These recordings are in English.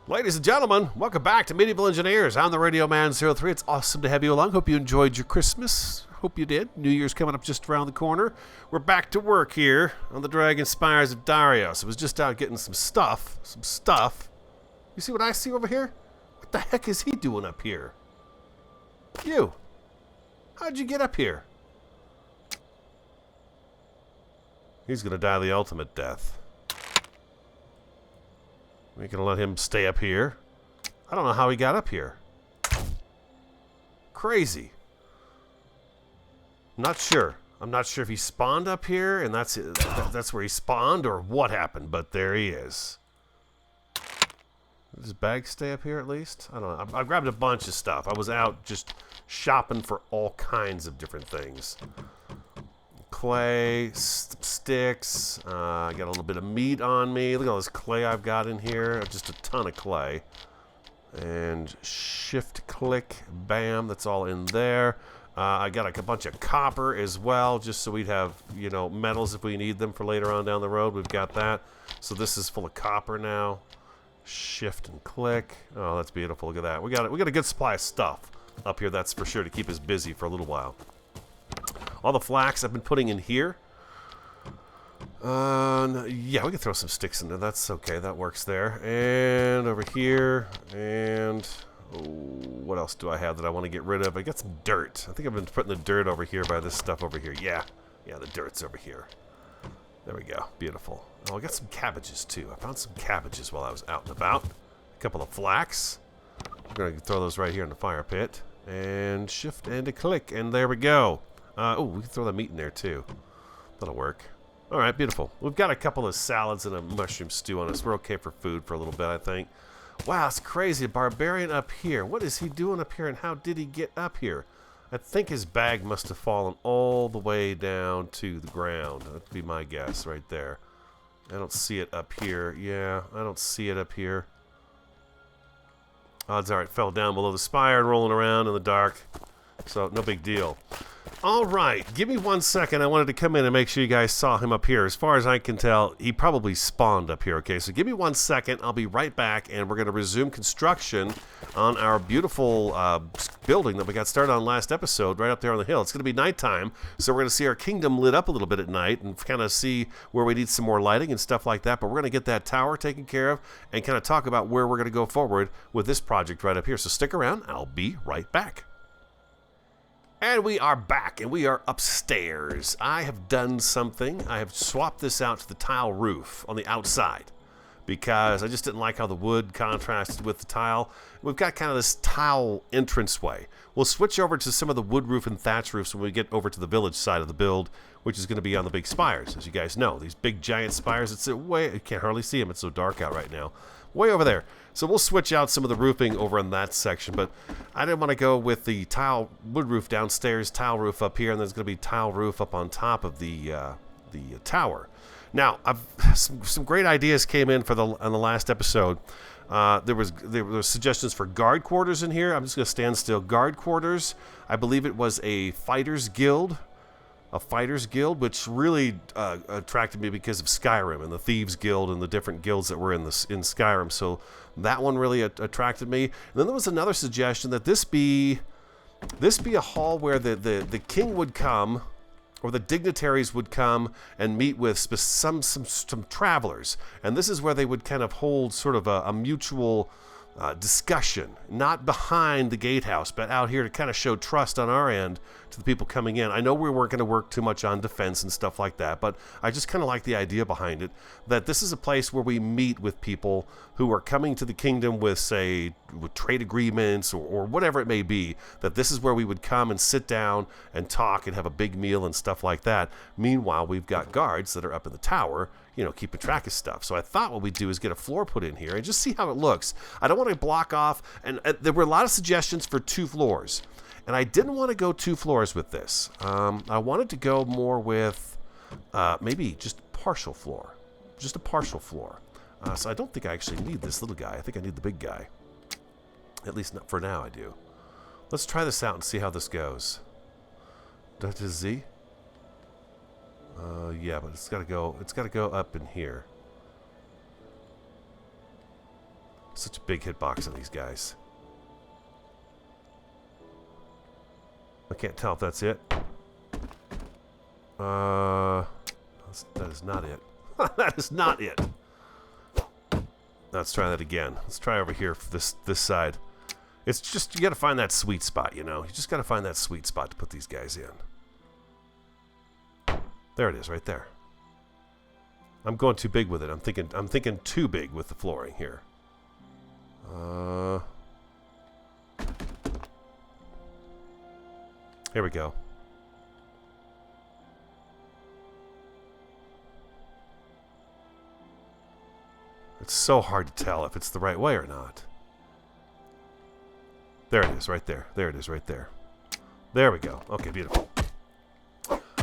Ladies and gentlemen, welcome back to Medieval Engineers. I'm the Radio Man 03. It's awesome to have you along. Hope you enjoyed your Christmas. Hope you did. New Year's coming up just around the corner. We're back to work here on the Dragon Spires of Darius. I was just out getting some stuff. You see what I see over here? What the heck is he doing up here? You. How'd you get up here? He's going to die the ultimate death. We're going to let him stay up here. I don't know how he got up here. Crazy. Not sure. I'm not sure if he spawned up here and that's where he spawned or what happened, but there he is. Does his bag stay up here at least? I don't know. I grabbed a bunch of stuff. I was out just shopping for all kinds of different things. Clay, sticks, I got a little bit of meat on me. Look at all this clay I've got in here. Just a ton of clay. And shift click, bam, that's all in there. I got a bunch of copper as well, just so we'd have, you know, metals if we need them for later on down the road. We've got that. So this is full of copper now. Shift and click. Oh, that's beautiful. Look at that. We got a good supply of stuff up here, that's for sure, to keep us busy for a little while. All the flax I've been putting in here. Yeah, we can throw some sticks in there. That's okay. That works there. And over here. And what else do I have that I want to get rid of? I got some dirt. I think I've been putting the dirt over here by this stuff over here. Yeah, the dirt's over here. There we go. Beautiful. Oh, I got some cabbages too. I found some cabbages while I was out and about. A couple of flax. I'm going to throw those right here in the fire pit. And shift and a click. And there we go. Oh, we can throw the meat in there too. That'll work. Alright, beautiful. We've got a couple of salads and a mushroom stew on us. We're okay for food for a little bit, I think. Wow, it's crazy. A barbarian up here. What is he doing up here and how did he get up here? I think his bag must have fallen all the way down to the ground. That'd be my guess right there. I don't see it up here. Yeah, I don't see it up here. Odds are it fell down below the spire and rolling around in the dark. So, no big deal. Alright, give me 1 second. I wanted to come in and make sure you guys saw him up here. As far as I can tell, he probably spawned up here, okay? So give me 1 second. I'll be right back, and we're going to resume construction on our beautiful building that we got started on last episode, right up there on the hill. It's going to be nighttime, so we're going to see our kingdom lit up a little bit at night and kind of see where we need some more lighting and stuff like that. But we're going to get that tower taken care of and kind of talk about where we're going to go forward with this project right up here. So stick around. I'll be right back. And we are back, and we are upstairs. I have done something. I have swapped this out to the tile roof on the outside because I just didn't like how the wood contrasted with the tile. We've got kind of this tile entranceway. We'll switch over to some of the wood roof and thatch roofs when we get over to the village side of the build, which is going to be on the big spires. As you guys know, these big giant spires, it's way, you can't hardly see them. It's so dark out right now. Way over there. So we'll switch out some of the roofing over in that section, but I didn't want to go with the tile wood roof downstairs, tile roof up here, and there's going to be tile roof up on top of the tower. Now, some great ideas came in on the last episode. There were suggestions for guard quarters in here. I'm just going to stand still. Guard quarters. I believe it was a fighters guild. A fighters guild, which really attracted me because of Skyrim and the thieves guild and the different guilds that were in Skyrim. So that one really attracted me. And then there was another suggestion that this be a hall where the king would come, or the dignitaries would come and meet with some travelers, and this is where they would kind of hold sort of a mutual discussion, not behind the gatehouse, but out here to kind of show trust on our end to the people coming in. I know we weren't going to work too much on defense and stuff like that, but I just kind of like the idea behind it, that this is a place where we meet with people who are coming to the kingdom with, say, with trade agreements or whatever it may be, that this is where we would come and sit down and talk and have a big meal and stuff like that. Meanwhile, we've got guards that are up in the tower, you know, keeping track of stuff. So I thought what we'd do is get a floor put in here and just see how it looks. I don't want to block off, and there were a lot of suggestions for 2 floors. And I didn't want to go 2 floors with this. I wanted to go more with maybe just partial floor. Just a partial floor. So I don't think I actually need this little guy. I think I need the big guy. At least not for now I do. Let's try this out and see how this goes. That is Z. Yeah, but it's got to go up in here. Such a big hitbox on these guys. I can't tell if that's it. That is not it. That is not it. Let's try that again. Let's try over here for this side. It's just, you got to find that sweet spot, you know. You just got to find that sweet spot to put these guys in. There it is, right there. I'm going too big with it. I'm thinking too big with the flooring here. Here we go. It's so hard to tell if it's the right way or not. There it is, right there. There it is, right there. There we go. Okay, beautiful.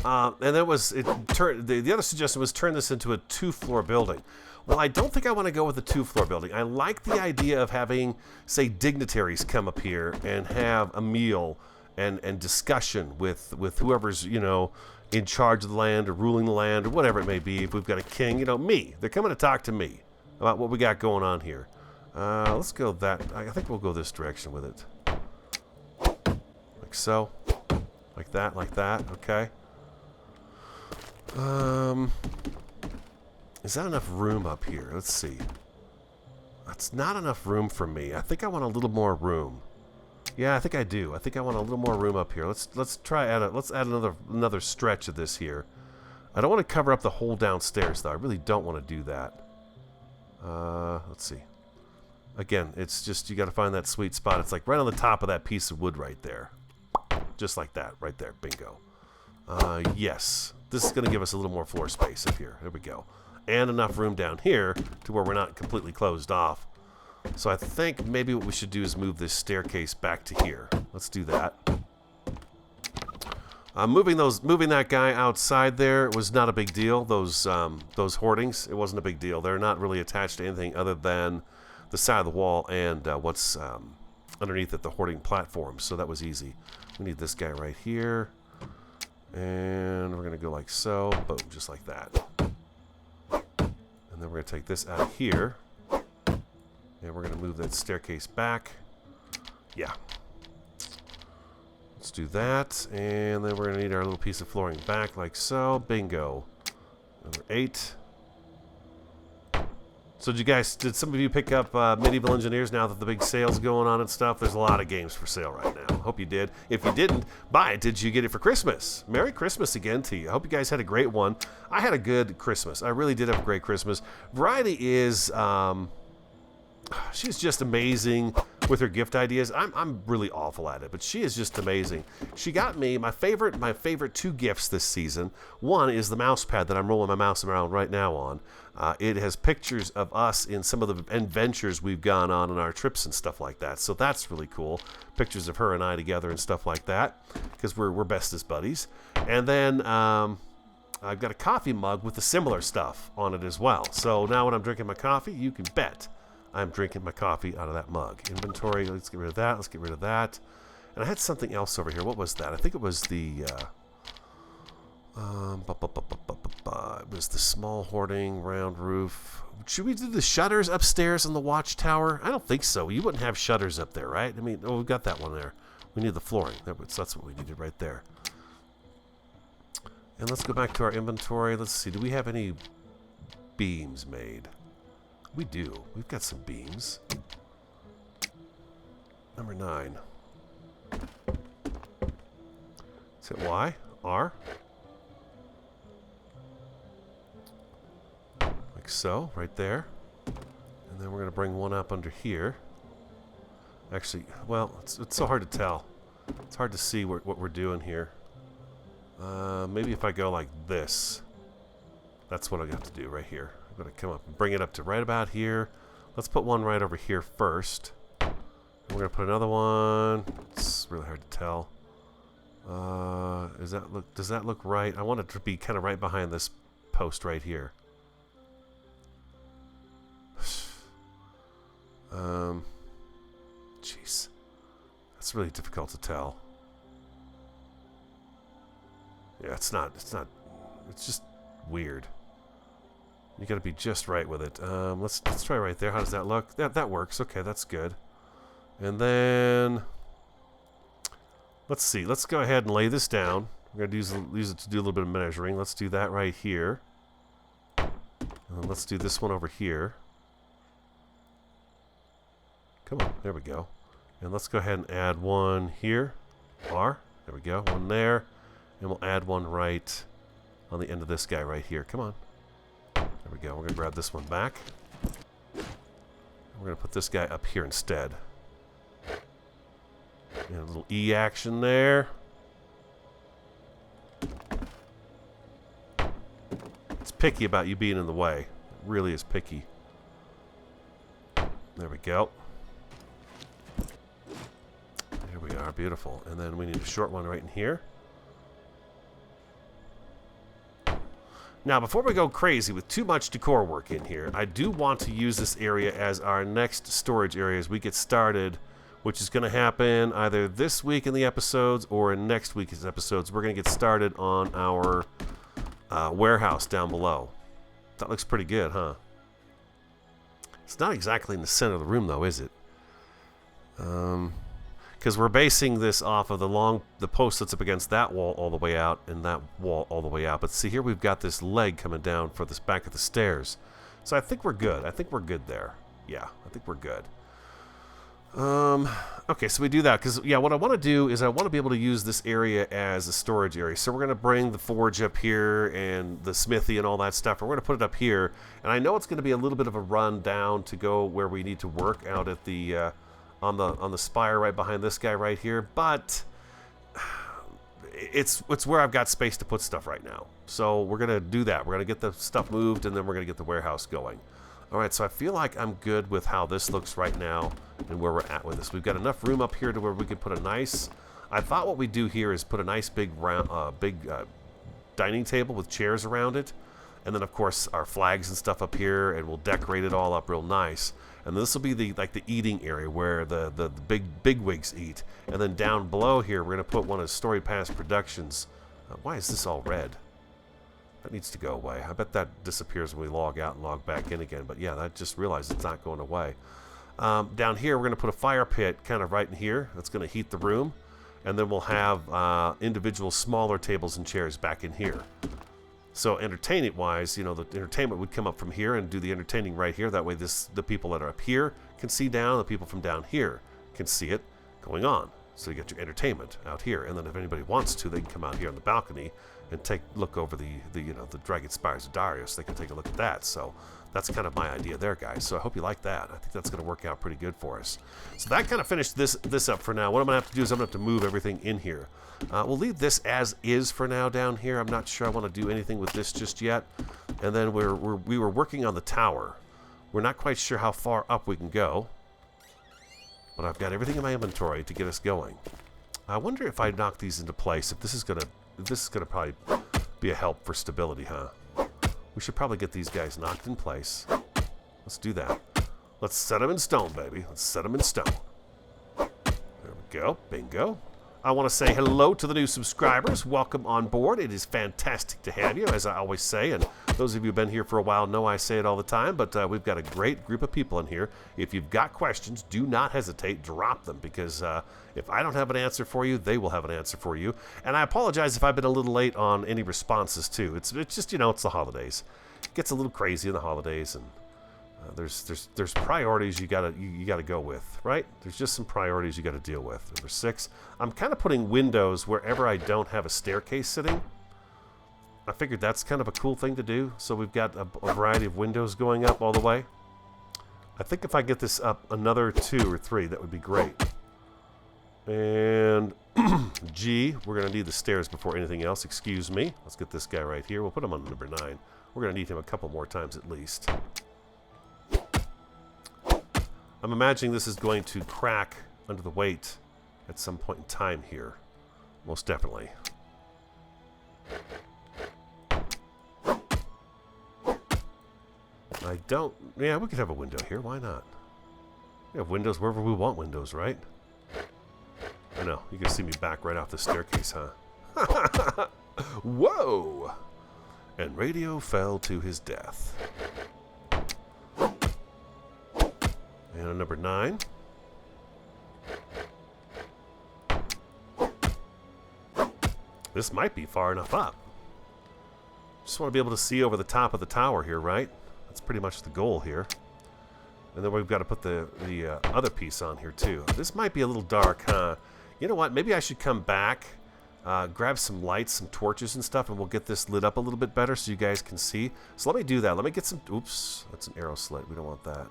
And that was the other suggestion was turn this into a 2-floor building. Well, I don't think I want to go with a 2-floor building. I like the idea of having, say, dignitaries come up here and have a meal and discussion with whoever's, you know, in charge of the land or ruling the land or whatever it may be. If we've got a king, you know, me. They're coming to talk to me about what we got going on here. Let's go that. I think we'll go this direction with it. Like so. Like that, okay. Is that enough room up here? Let's see. That's not enough room for me. I think I want a little more room. Yeah, I think I do. I think I want a little more room up here. Let's add another stretch of this here. I don't want to cover up the whole downstairs though. I really don't want to do that. Let's see. Again, it's just you got to find that sweet spot. It's like right on the top of that piece of wood right there. Just like that, right there. Bingo. Yes. This is going to give us a little more floor space up here. There we go. And enough room down here to where we're not completely closed off. So I think maybe what we should do is move this staircase back to here. Let's do that. Moving that guy outside there was not a big deal. Those hoardings, it wasn't a big deal. They're not really attached to anything other than the side of the wall and what's underneath at the hoarding platform. So that was easy. We need this guy right here. And we're going to go like so. Boom, just like that. And then we're going to take this out of here. And we're going to move that staircase back. Yeah. Let's do that. And then we're going to need our little piece of flooring back like so. Bingo. Number 8. So did some of you pick up Medieval Engineers now that the big sale's going on and stuff? There's a lot of games for sale right now. Hope you did. If you didn't, buy it. Did you get it for Christmas? Merry Christmas again to you. I hope you guys had a great one. I had a good Christmas. I really did have a great Christmas. Variety is... she's just amazing with her gift ideas. I'm really awful at it, but she is just amazing. She got me my favorite 2 gifts this season. One is the mouse pad that I'm rolling my mouse around right now on. It has pictures of us in some of the adventures we've gone on our trips and stuff like that. So that's really cool. Pictures of her and I together and stuff like that, because we're bestest buddies. And then I've got a coffee mug with the similar stuff on it as well. So now when I'm drinking my coffee, you can bet I'm drinking my coffee out of that mug. Inventory, let's get rid of that. Let's get rid of that. And I had something else over here. What was that? I think it was the... it was the small hoarding, round roof. Should we do the shutters upstairs in the watchtower? I don't think so. You wouldn't have shutters up there, right? I mean, oh, we've got that one there. We need the flooring. That's what we needed right there. And let's go back to our inventory. Let's see. Do we have any beams made? We do. We've got some beams. Number 9. Is it Y? R? Like so, right there. And then we're going to bring one up under here. Actually, well, it's so hard to tell. It's hard to see what we're doing here. Maybe if I go like this. That's what I got to do right here. I'm going to come up and bring it up to right about here. Let's put one right over here first. And we're going to put another one. It's really hard to tell. Does that look right? I want it to be kind of right behind this post right here. Jeez. That's really difficult to tell. Yeah, it's just weird. You got to be just right with it. Let's try right there. How does that look? That works. Okay, that's good. And then let's see. Let's go ahead and lay this down. We're going to use it to do a little bit of measuring. Let's do that right here. And then let's do this one over here. Come on, there we go. And let's go ahead and add one here. There we go. One there. And we'll add one right on the end of this guy right here. Come on. There we go. We're going to grab this one back. We're going to put this guy up here instead. And a little E action there. It's picky about you being in the way. It really is picky. There we go. There we are. Beautiful. And then we need a short one right in here. Now, before we go crazy with too much decor work in here, I do want to use this area as our next storage area as we get started, which is going to happen either this week in the episodes or in next week's episodes. We're going to get started on our warehouse down below. That looks pretty good, huh? It's not exactly in the center of the room, though, is it? Because we're basing this off of the post that's up against that wall all the way out and that wall all the way out. But see, here we've got this leg coming down for this back of the stairs. So I think we're good. I think we're good there. Yeah, I think we're good. Okay, so we do that because, yeah, what I want to do is I want to be able to use this area as a storage area. So we're going to bring the forge up here and the smithy and all that stuff. We're going to put it up here. And I know it's going to be a little bit of a run down to go where we need to work out at the... on the spire right behind this guy right here, but it's where I've got space to put stuff right now. So we're gonna do that. We're gonna get the stuff moved, and then we're gonna get the warehouse going. All right, so I feel like I'm good with how this looks right now and where we're at with this. We've got enough room up here to where we can put a nice. I thought what we'd do here is put a nice big round, dining table with chairs around it, and then of course our flags and stuff up here, and we'll decorate it all up real nice. And this will be the eating area where the big wigs eat. And then down below here, we're going to put one of Story Pass Productions. Why is this all red? That needs to go away. I bet that disappears when we log out and log back in again. But yeah, I just realized it's not going away. Down here, we're going to put a fire pit kind of right in here. That's going to heat the room. And then we'll have individual smaller tables and chairs back in here. So entertainment-wise, you know, the entertainment would come up from here and do the entertaining right here. That way the people that are up here can see down, the people from down here can see it going on. So you get your entertainment out here. And then if anybody wants to, they can come out here on the balcony and look over the Dragon Spires of Darius. They can take a look at that. So that's kind of my idea there, guys. So I hope you like that. I think that's going to work out pretty good for us. So that kind of finished this up for now. What I'm going to have to do is I'm going to have to move everything in here. We'll leave this as is for now down here. I'm not sure I want to do anything with this just yet. And then we were working on the tower. We're not quite sure how far up we can go. But I've got everything in my inventory to get us going. I wonder if I knock these into place, if this is gonna probably be a help for stability, huh? We should probably get these guys knocked in place. Let's do that. Let's set them in stone, baby. Let's set them in stone. There we go. Bingo. I want to say hello to the new subscribers. Welcome on board. It is fantastic to have you, as I always say. And those of you who've been here for a while know I say it all the time. But we've got a great group of people in here. If you've got questions, do not hesitate. Drop them. Because if I don't have an answer for you, they will have an answer for you. And I apologize if I've been a little late on any responses, too. It's just, you know, it's the holidays. It gets a little crazy in the holidays. And there's priorities you gotta go with, right? There's just some priorities you gotta deal with. Number 6, I'm kind of putting windows wherever I don't have a staircase sitting. I figured that's kind of a cool thing to do. So we've got a variety of windows going up all the way. I think if I get this up another 2 or 3, that would be great. And G, we're gonna need the stairs before anything else. Excuse me. Let's get this guy right here. We'll put him on number 9. We're gonna need him a couple more times at least. I'm imagining this is going to crack under the weight at some point in time here. Most definitely. Yeah, we could have a window here. Why not? We have windows wherever we want windows, right? I know. You can see me back right off the staircase, huh? Whoa! And Radio fell to his death. And a number 9. This might be far enough up. Just want to be able to see over the top of the tower here, right? That's pretty much the goal here. And then we've got to put the other piece on here too. This might be a little dark, huh? You know what? Maybe I should come back, grab some lights, some torches and stuff, and we'll get this lit up a little bit better so you guys can see. So let me do that. Let me get some... Oops, that's an arrow slit. We don't want that.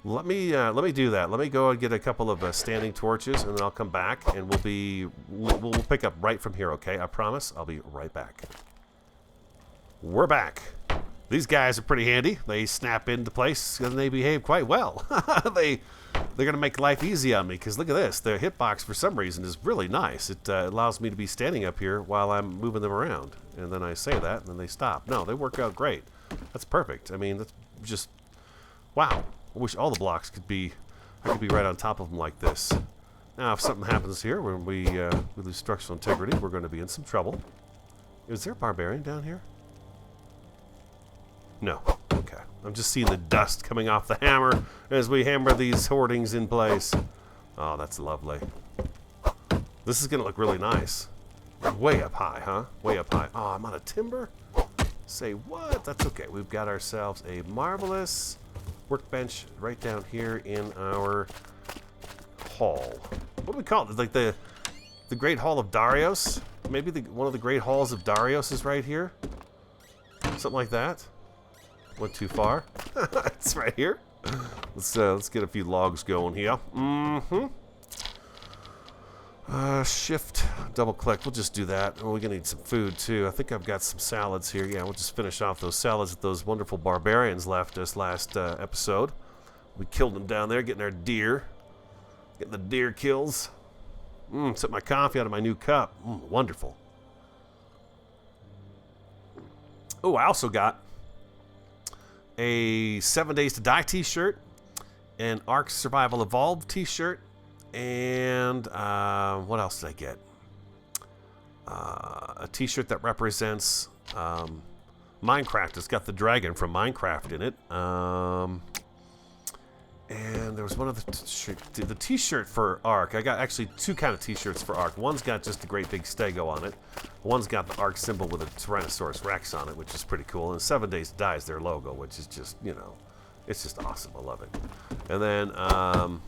Let me do that. Let me go and get a couple of standing torches, and then I'll come back, and we'll pick up right from here, okay? I promise. I'll be right back. We're back. These guys are pretty handy. They snap into place, and they behave quite well. They're going to make life easy on me, because look at this. Their hitbox, for some reason, is really nice. It allows me to be standing up here while I'm moving them around. And then I say that, and then they stop. No, they work out great. That's perfect. I mean, that's just... Wow. I wish all the blocks could be... I could be right on top of them like this. Now, if something happens here when we lose structural integrity, we're going to be in some trouble. Is there a barbarian down here? No. Okay. I'm just seeing the dust coming off the hammer as we hammer these hoardings in place. Oh, that's lovely. This is going to look really nice. Way up high, huh? Way up high. Oh, I'm out of timber? Say what? That's okay. We've got ourselves a marvelous workbench right down here in our hall. What do we call it? Like the Great Hall of Darius? Maybe one of the Great Halls of Darius is right here? Something like that? Went too far. It's right here. Let's get a few logs going here. Shift, double click. We'll just do that. Oh, we're gonna need some food too. I think I've got some salads here. Yeah, we'll just finish off those salads that those wonderful barbarians left us last episode. We killed them down there, getting our deer, getting the deer kills. Sip my coffee out of my new cup. Wonderful. Oh, I also got a 7 Days to Die t-shirt, an Ark Survival Evolved t-shirt, and what else did I get? A t-shirt that represents Minecraft. It's got the dragon from Minecraft in it. And there was one other t-shirt. The t-shirt for Ark. I got actually two kind of t-shirts for Ark. One's got just a great big stego on it. One's got the Ark symbol with a Tyrannosaurus Rex on it, which is pretty cool. And 7 Days to Die is their logo, which is just, you know, it's just awesome. I love it. And then, oh,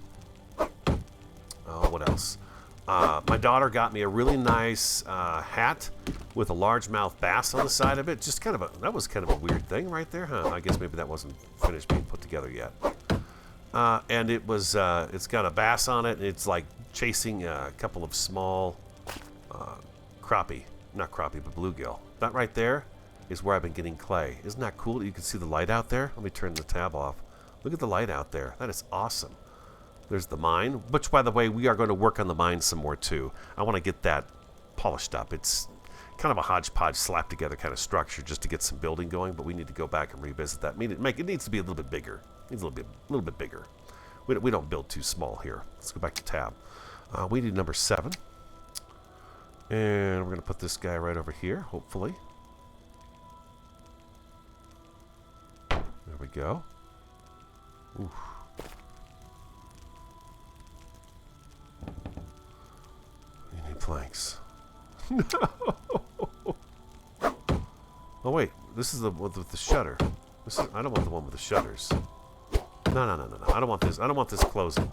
what else? My daughter got me a really nice hat with a largemouth bass on the side of it. Just kind of that was kind of a weird thing right there, huh? I guess maybe that wasn't finished being put together yet. And it was, it's got a bass on it, and it's like chasing a couple of small crappie. Not crappie, but bluegill. That right there is where I've been getting clay. Isn't that cool that you can see the light out there? Let me turn the tab off. Look at the light out there. That is awesome. There's the mine, which, by the way, we are going to work on the mine some more, too. I want to get that polished up. It's kind of a hodgepodge, slapped-together kind of structure just to get some building going, but we need to go back and revisit that. It needs to be a little bit bigger. It needs a little bit bigger. We don't build too small here. Let's go back to tab. We need number 7. And we're going to put this guy right over here, hopefully. There we go. Oof. You need planks. No! Oh, wait. This is the one with the shutter. I don't want the one with the shutters. No. I don't want this. I don't want this closing.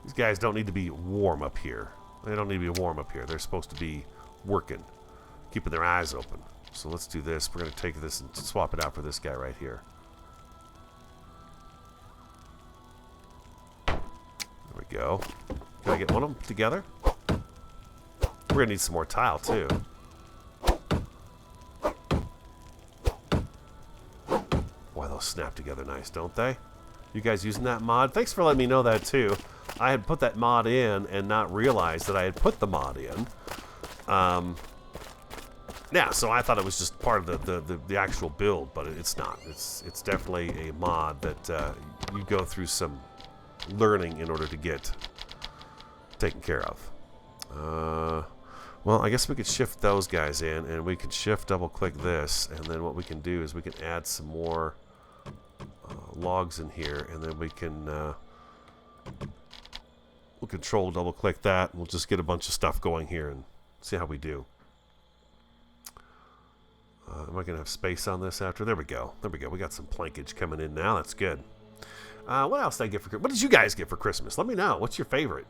These guys don't need to be warm up here. They don't need to be warm up here. They're supposed to be working, keeping their eyes open. So let's do this. We're going to take this and swap it out for this guy right here. There we go. Can I get one of them together? We're going to need some more tile, too. Boy, those snap together nice, don't they? You guys using that mod? Thanks for letting me know that, too. I had put that mod in and not realized that I had put the mod in. Yeah, so I thought it was just part of the actual build, but it's not. It's definitely a mod that you go through some learning in order to get taken care of. Well, I guess we could shift those guys in, and we could shift double-click this, and then what we can do is we can add some more logs in here, and then we can we'll control double click that, and we'll just get a bunch of stuff going here and see how we do. Am I gonna have space on this after? There we go. There we go. We got some plankage coming in now. That's good. What else did I get for Christmas? What did you guys get for Christmas? Let me know. What's your favorite?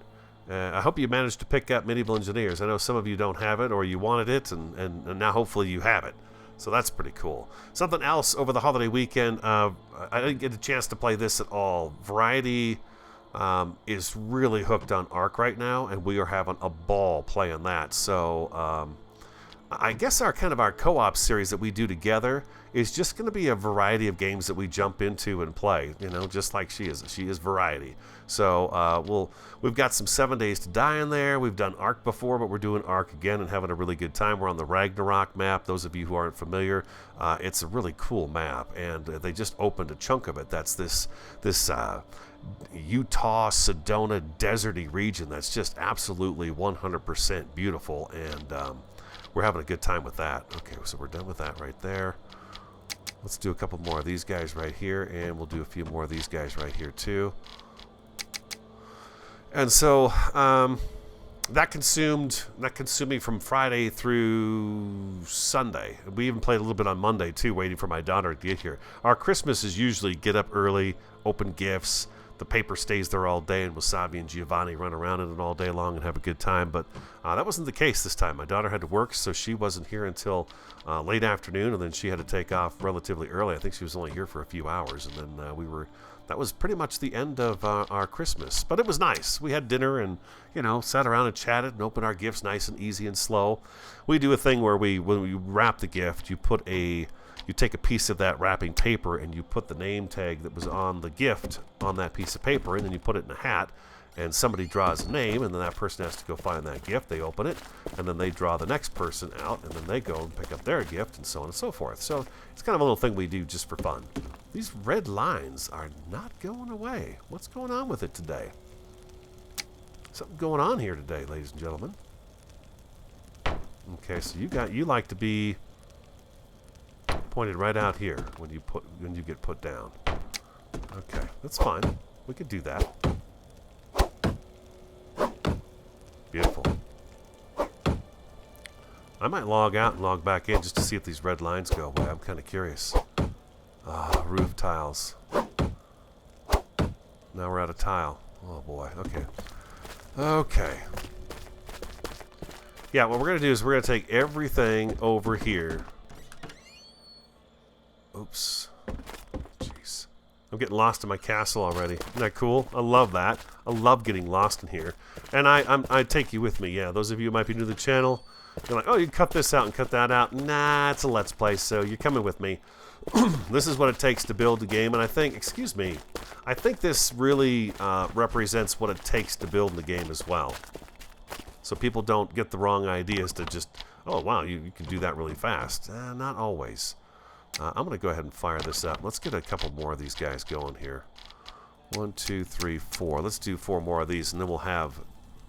I hope you managed to pick up Medieval Engineers. I know some of you don't have it, or you wanted it, and now hopefully you have it. So that's pretty cool. Something else over the holiday weekend, I didn't get a chance to play this at all. Variety is really hooked on Ark right now, and we are having a ball playing that. So I guess our co-op series that we do together is just going to be a variety of games that we jump into and play, you know, just like she is. She is variety. So we've got some 7 Days to Die in there. We've done Ark before, but we're doing Ark again and having a really good time. We're on the Ragnarok map. Those of you who aren't familiar, it's a really cool map, and they just opened a chunk of it. That's this Utah, Sedona, deserty region that's just absolutely 100% beautiful, and we're having a good time with that. Okay, so we're done with that right there. Let's do a couple more of these guys right here, and we'll do a few more of these guys right here too. And so that consumed me from Friday through Sunday. We even played a little bit on Monday too, waiting for my daughter to get here. Our Christmas is usually get up early, open gifts. The paper stays there all day, and Wasabi and Giovanni run around in it all day long and have a good time. But that wasn't the case this time. My daughter had to work, so she wasn't here until late afternoon, and then she had to take off relatively early. I think she was only here for a few hours, and then that was pretty much the end of our Christmas. But it was nice. We had dinner and, you know, sat around and chatted and opened our gifts nice and easy and slow. We do a thing where when we wrap the gift, you take a piece of that wrapping paper and you put the name tag that was on the gift on that piece of paper, and then you put it in a hat, and somebody draws a name, and then that person has to go find that gift. They open it, and then they draw the next person out, and then they go and pick up their gift, and so on and so forth. So it's kind of a little thing we do just for fun. These red lines are not going away. What's going on with it today? Something going on here today, ladies and gentlemen. Okay, so you like to be pointed right out here when you get put down. Okay, that's fine. We could do that. Beautiful. I might log out and log back in just to see if these red lines go away. I'm kind of curious. Roof tiles. Now we're out of tile. Oh boy. Okay. Okay. Yeah, what we're going to do is we're going to take everything over here. Oops. Jeez. I'm getting lost in my castle already. Isn't that cool? I love that. I love getting lost in here. And I take you with me. Yeah, those of you who might be new to the channel, you're like, oh, you cut this out and cut that out. Nah, it's a Let's Play, so you're coming with me. This is what it takes to build the game, and I think, excuse me, I think this really represents what it takes to build the game as well. So people don't get the wrong ideas to just, oh, wow, you can do that really fast. Not always. I'm going to go ahead and fire this up. Let's get a couple more of these guys going here. 1, 2, 3, 4. Let's do 4 more of these, and then we'll have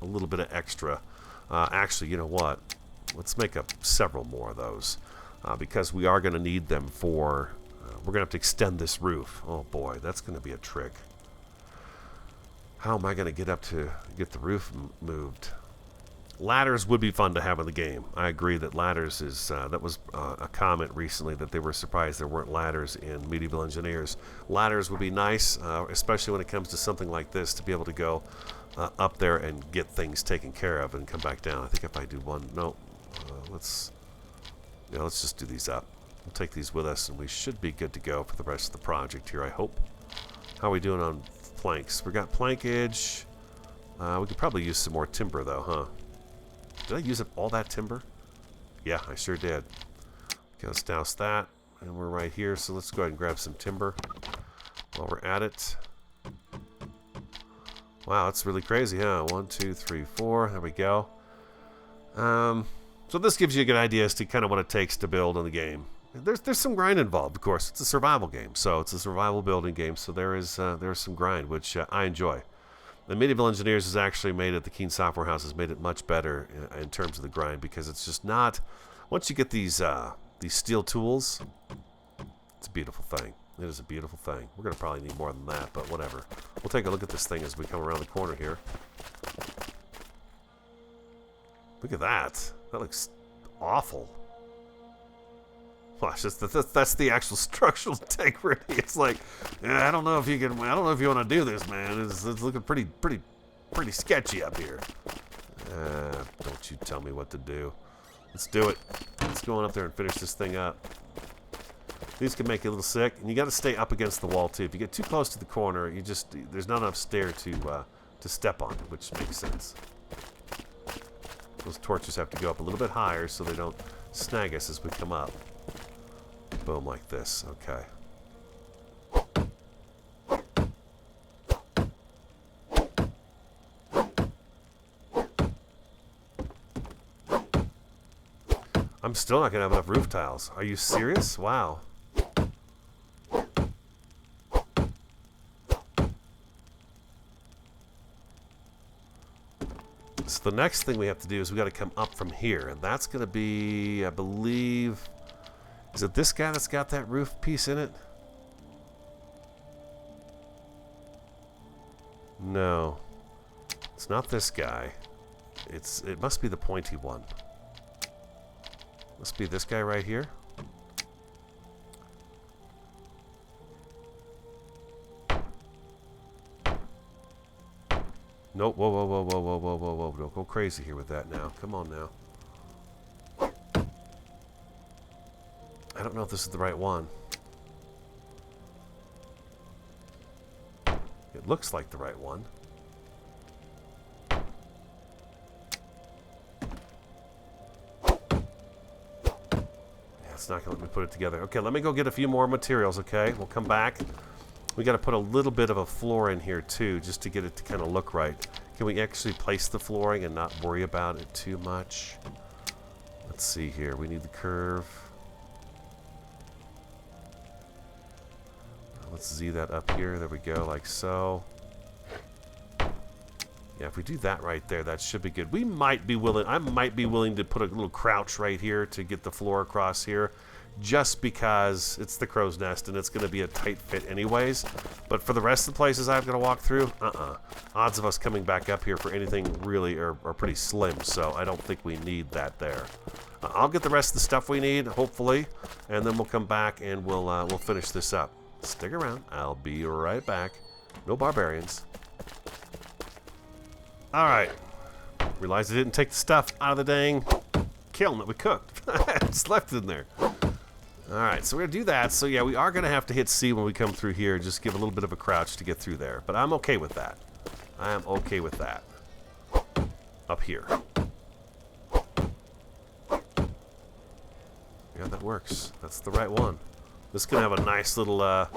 a little bit of extra. Actually, you know what? Let's make up several more of those, because we are going to need them for... we're going to have to extend this roof. Oh, boy, that's going to be a trick. How am I going to get up to get the roof moved? Ladders would be fun to have in the game. I agree that ladders is... that was a comment recently that they were surprised there weren't ladders in Medieval Engineers. Ladders would be nice, especially when it comes to something like this, to be able to go up there and get things taken care of and come back down. I think if I do one... No. Let's just do these up. We'll take these with us, and we should be good to go for the rest of the project here, I hope. How are we doing on planks? We got plankage. We could probably use some more timber, though, huh? Did I use up all that timber? Yeah, I sure did. Okay, let's douse that. And we're right here, so let's go ahead and grab some timber while we're at it. Wow, that's really crazy, huh? 1, 2, 3, 4. There we go. So this gives you a good idea as to kind of what it takes to build in the game. There's some grind involved, of course. It's a survival game, so it's a survival building game. So there's some grind, which I enjoy. The Medieval Engineers has actually made it, the Keen Software House has made it much better in terms of the grind, because it's just not, once you get these steel tools, it's a beautiful thing. It is a beautiful thing. We're going to probably need more than that, but whatever. We'll take a look at this thing as we come around the corner here. Look at that. That looks awful. Watch, that's the actual structural integrity. It's like, I don't know if you can. I don't know if you want to do this, man. It's looking pretty sketchy up here. Don't you tell me what to do. Let's do it. Let's go on up there and finish this thing up. These can make you a little sick, and you got to stay up against the wall too. If you get too close to the corner, there's not enough stair to step on, which makes sense. Those torches have to go up a little bit higher so they don't snag us as we come up. Boom, like this. Okay. I'm still not going to have enough roof tiles. Are you serious? Wow. So the next thing we have to do is we got to come up from here. And that's going to be, I believe... Is it this guy that's got that roof piece in it? No. It's not this guy. It must be the pointy one. Must be this guy right here. Nope. Whoa, whoa, whoa, whoa, whoa, whoa, whoa, whoa. Don't go crazy here with that now. Come on now. I don't know if this is the right one. It looks like the right one. Yeah, it's not going to let me put it together. Okay, let me go get a few more materials, okay? We'll come back. We got to put a little bit of a floor in here, too, just to get it to kind of look right. Can we actually place the flooring and not worry about it too much? Let's see here. We need the curve. Let's Z that up here. There we go, like so. Yeah, if we do that right there, that should be good. We might be willing, I might be willing to put a little crouch right here to get the floor across here, just because it's the crow's nest and it's going to be a tight fit anyways. But for the rest of the places I've got to walk through, odds of us coming back up here for anything really are pretty slim, so I don't think we need that there. I'll get the rest of the stuff we need, hopefully, and then we'll come back and we'll finish this up. Stick around. I'll be right back. No barbarians. Alright. Realized I didn't take the stuff out of the dang kiln that we cooked. Just left it in there. Alright, so we're going to do that. So yeah, we are going to have to hit C when we come through here. Just give a little bit of a crouch to get through there. But I'm okay with that. I am okay with that. Up here. Yeah, that works. That's the right one. This is going to have a nice little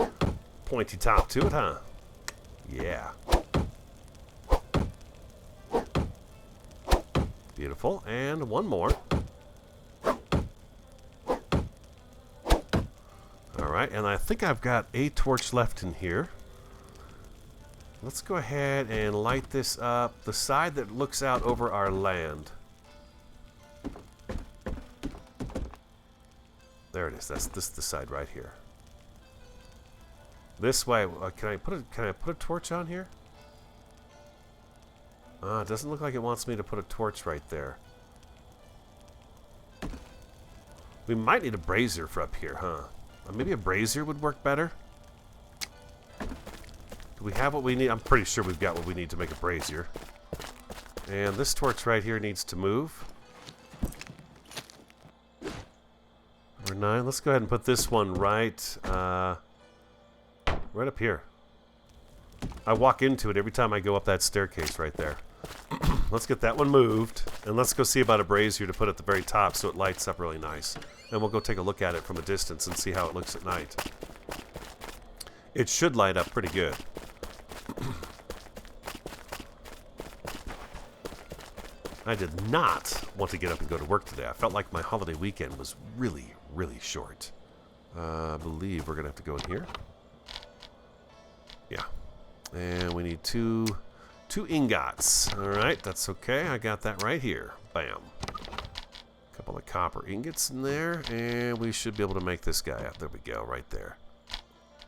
pointy top to it, huh? Yeah. Beautiful. And one more. Alright, and I think I've got a torch left in here. Let's go ahead and light this up. The side that looks out over our land. There it is. That's the side right here. This way. Can I put a torch on here? It doesn't look like it wants me to put a torch right there. We might need a brazier for up here, huh? Maybe a brazier would work better. Do we have what we need? I'm pretty sure we've got what we need to make a brazier. And this torch right here needs to move. Number 9. Let's go ahead and put this one right up here. I walk into it every time I go up that staircase right there. Let's get that one moved, and let's go see about a brazier to put at the very top so it lights up really nice. And we'll go take a look at it from a distance and see how it looks at night. It should light up pretty good. I did not want to get up and go to work today. I felt like my holiday weekend was really, really short. I believe we're going to have to go in here. Yeah. And we need two ingots. All right, that's okay. I got that right here. Bam. A couple of copper ingots in there, and we should be able to make this guy up. There we go, right there.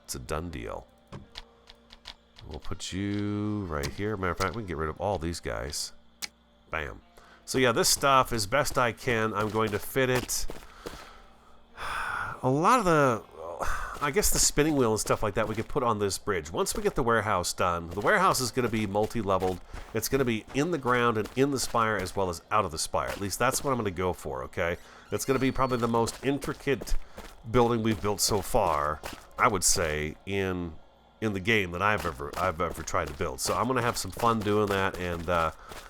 It's a done deal. We'll put you right here. Matter of fact, we can get rid of all these guys. Bam. So yeah, this stuff, as best I can, I'm going to fit it. A lot of the, I guess the spinning wheel and stuff like that we could put on this bridge. Once we get the warehouse done, the warehouse is going to be multi-leveled. It's going to be in the ground and in the spire as well as out of the spire. At least that's what I'm going to go for, okay? It's going to be probably the most intricate building we've built so far, I would say, in the game that I've ever tried to build. So I'm going to have some fun doing that and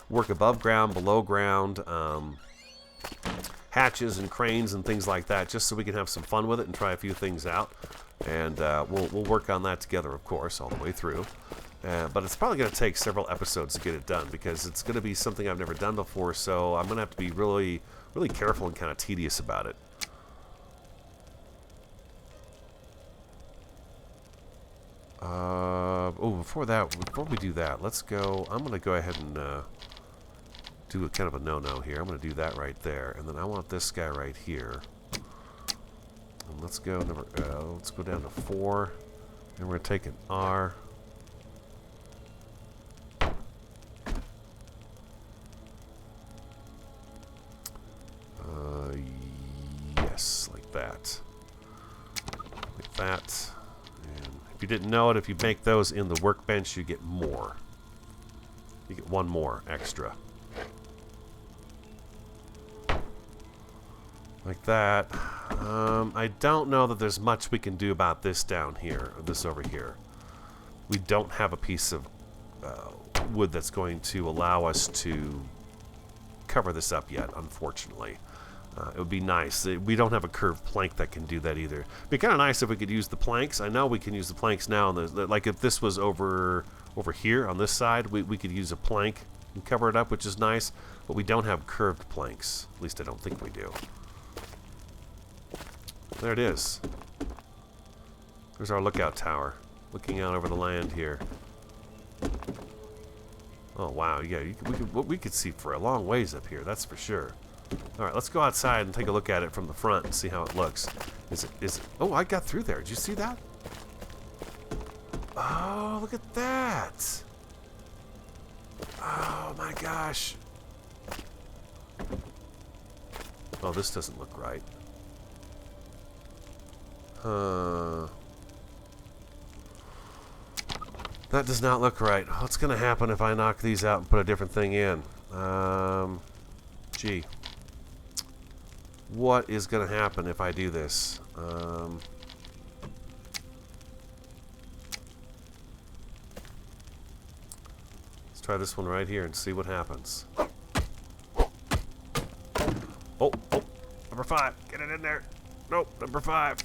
work above ground, below ground, hatches and cranes and things like that, just so we can have some fun with it and try a few things out. And we'll work on that together, of course, all the way through. But it's probably going to take several episodes to get it done because it's going to be something I've never done before. So I'm going to have to be really, really careful and kind of tedious about it. Before we do that, let's go. I'm going to go ahead and do a kind of a no-no here. I'm going to do that right there, and then I want this guy right here. And let's go down to 4, and we're going to take an R. Yes, like that. Like that. If you didn't know it, if you make those in the workbench, you get more. You get one more extra. Like that. I don't know that there's much we can do about this down here, or this over here. We don't have a piece of wood that's going to allow us to cover this up yet, unfortunately. It would be nice. We don't have a curved plank that can do that either. It'd be kind of nice if we could use the planks. I know we can use the planks now. Like if this was over here on this side, we could use a plank and cover it up, which is nice. But we don't have curved planks. At least I don't think we do. There it is. There's our lookout tower, looking out over the land here. Oh wow, yeah, we could see for a long ways up here. That's for sure. All right, let's go outside and take a look at it from the front and see how it looks. Is it? Oh, I got through there. Did you see that? Oh, look at that. Oh my gosh. Oh, this doesn't look right. That does not look right. What's going to happen if I knock these out and put a different thing in? Gee. What is going to happen if I do this? Let's try this one right here and see what happens. Oh, number 5. Get it in there. Nope, number 5.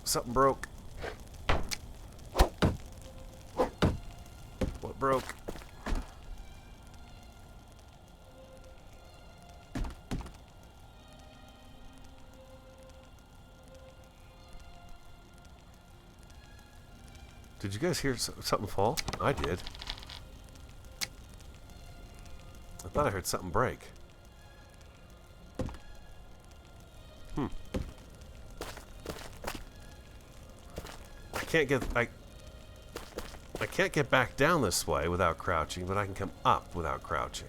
Something broke. What broke? Did you guys hear something fall? I did. I thought I heard something break. I can't get back down this way without crouching, but I can come up without crouching.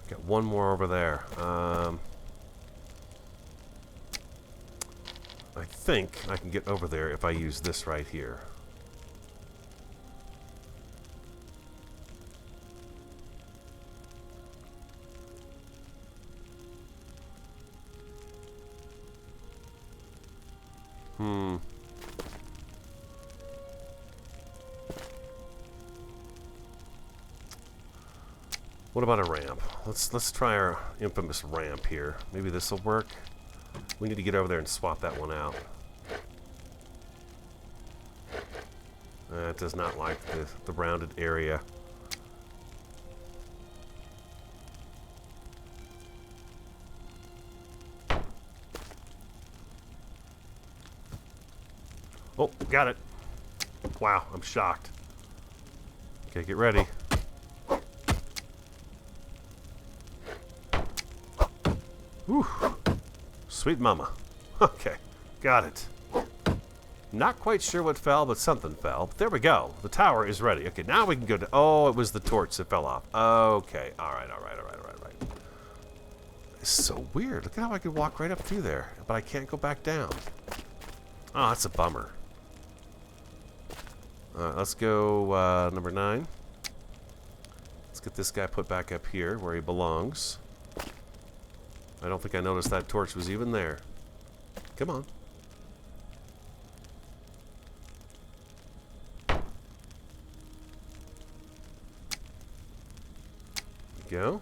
Got one more over there. I think I can get over there if I use this right here. What about a ramp? Let's try our infamous ramp here. Maybe this will work. We need to get over there and swap that one out. It does not like the rounded area. Oh, got it. Wow, I'm shocked. Okay, get ready. Whew. Sweet mama. Okay, got it. Not quite sure what fell, but something fell. There we go. The tower is ready. Okay, now we can go to... Oh, it was the torch that fell off. Okay, alright. It's so weird. Look at how I could walk right up through there, but I can't go back down. Oh, that's a bummer. Alright, let's go number 9. Let's get this guy put back up here where he belongs. I don't think I noticed that torch was even there. Come on. Go.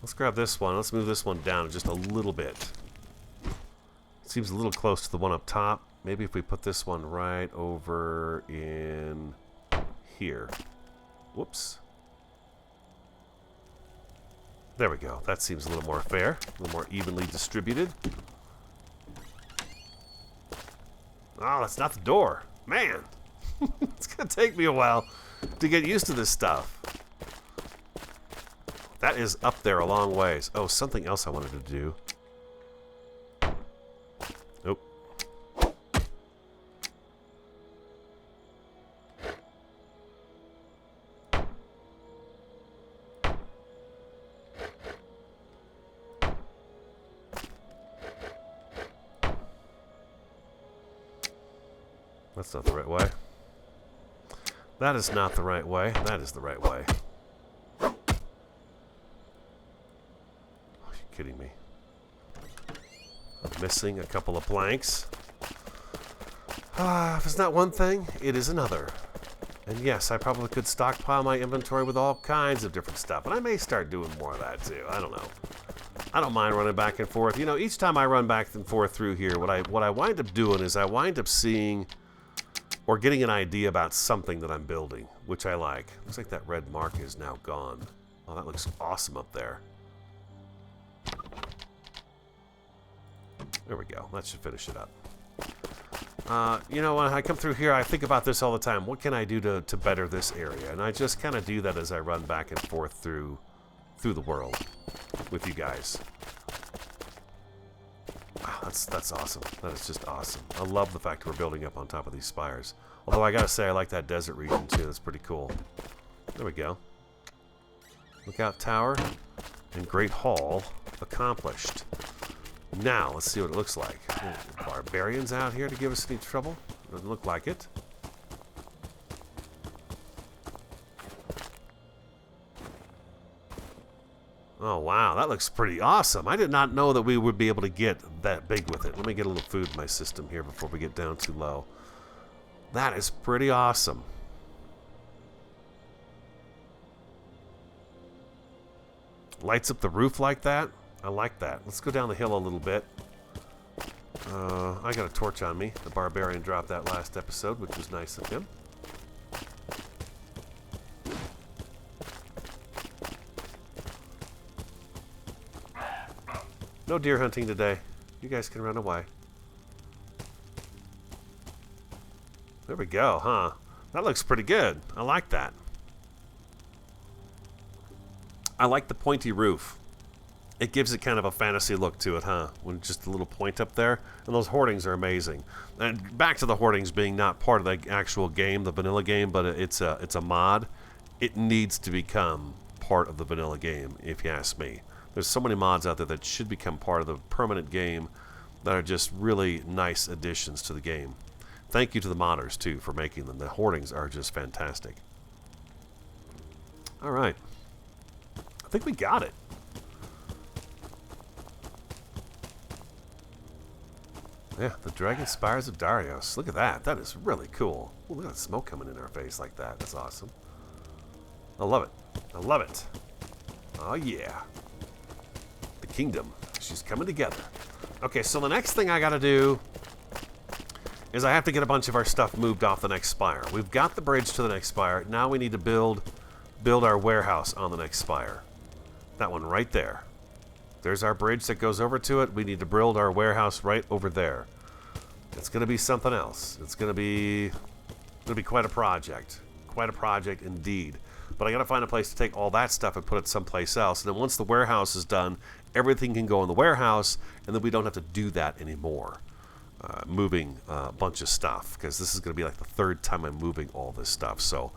Let's grab this one. Let's move this one down just a little bit. It seems a little close to the one up top. Maybe if we put this one right over in here. Whoops. There we go. That seems a little more fair. A little more evenly distributed. Oh, that's not the door. Man. It's going to take me a while to get used to this stuff. That is up there a long ways. Oh, something else I wanted to do. Nope. That's not the right way. That is not the right way. That is the right way. Are you kidding me? I'm missing a couple of planks. If it's not one thing, it is another. And yes, I probably could stockpile my inventory with all kinds of different stuff. And I may start doing more of that too. I don't know. I don't mind running back and forth. You know, each time I run back and forth through here, what I wind up doing is I wind up seeing or getting an idea about something that I'm building, which I like. Looks like that red mark is now gone. Oh, that looks awesome up there. There we go. That should finish it up. You know, when I come through here, I think about this all the time. What can I do to better this area? And I just kind of do that as I run back and forth through the world with you guys. Wow, that's awesome. That is just awesome. I love the fact that we're building up on top of these spires. Although I gotta say, I like that desert region too. That's pretty cool. There we go. Lookout tower and Great Hall accomplished. Now, let's see what it looks like. Ooh, barbarians out here to give us any trouble? Doesn't look like it. Oh, wow, that looks pretty awesome. I did not know that we would be able to get that big with it. Let me get a little food in my system here before we get down too low. That is pretty awesome. Lights up the roof like that? I like that. Let's go down the hill a little bit. I got a torch on me. The barbarian dropped that last episode, which was nice of him. No deer hunting today. You guys can run away. There we go, huh? That looks pretty good. I like that. I like the pointy roof. It gives it kind of a fantasy look to it, huh? When just a little point up there. And those hoardings are amazing. And back to the hoardings being not part of the actual game, the vanilla game, but it's a mod. It needs to become part of the vanilla game, if you ask me. There's so many mods out there that should become part of the permanent game that are just really nice additions to the game. Thank you to the modders, too, for making them. The hoardings are just fantastic. All right. I think we got it. Yeah, the Dragon Spires of Darius. Look at that. That is really cool. Ooh, look at that smoke coming in our face like that. That's awesome. I love it. I love it. Oh, yeah. The kingdom. She's coming together. Okay, so the next thing I got to do is I have to get a bunch of our stuff moved off the next spire. We've got the bridge to the next spire. Now we need to build our warehouse on the next spire. That one right there. There's our bridge that goes over to it. We need to build our warehouse right over there. It's going to be something else. It's going to be quite a project. Quite a project indeed. But I got to find a place to take all that stuff and put it someplace else. And then once the warehouse is done, everything can go in the warehouse, and then we don't have to do that anymore. Moving a bunch of stuff, because this is going to be like the third time I'm moving all this stuff. So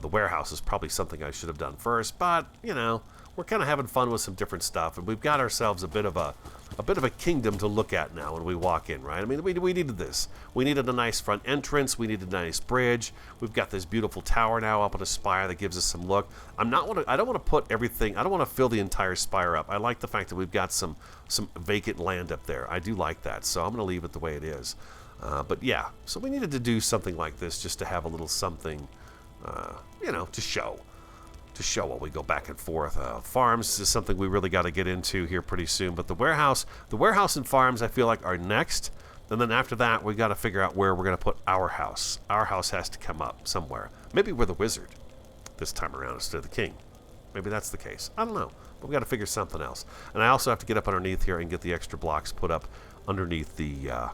the warehouse is probably something I should have done first. But, you know, we're kind of having fun with some different stuff, and we've got ourselves a bit of a kingdom to look at now when we walk in, right? I mean, we needed this. We needed a nice front entrance. We needed a nice bridge. We've got this beautiful tower now up on a spire that gives us some look. I don't want to put everything. I don't want to fill the entire spire up. I like the fact that we've got some vacant land up there. I do like that, so I'm going to leave it the way it is. But yeah, so we needed to do something like this just to have a little something, you know, to show while we go back and forth. Farms is something we really got to get into here pretty soon. But the warehouse and farms I feel like are next. And then after that, we got to figure out where we're going to put our house. Our house has to come up somewhere. Maybe we're the wizard this time around instead of the king. Maybe that's the case. I don't know. But we got to figure something else. And I also have to get up underneath here and get the extra blocks put up underneath the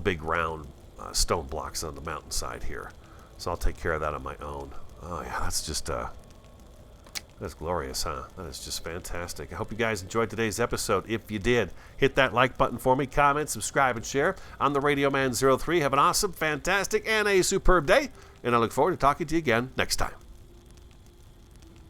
big round stone blocks on the mountainside here. So I'll take care of that on my own. Oh yeah, that's just that's glorious, huh? That is just fantastic. I hope you guys enjoyed today's episode. If you did, hit that like button for me, comment, subscribe, and share. I'm the Radio Man 03. Have an awesome, fantastic, and a superb day. And I look forward to talking to you again next time.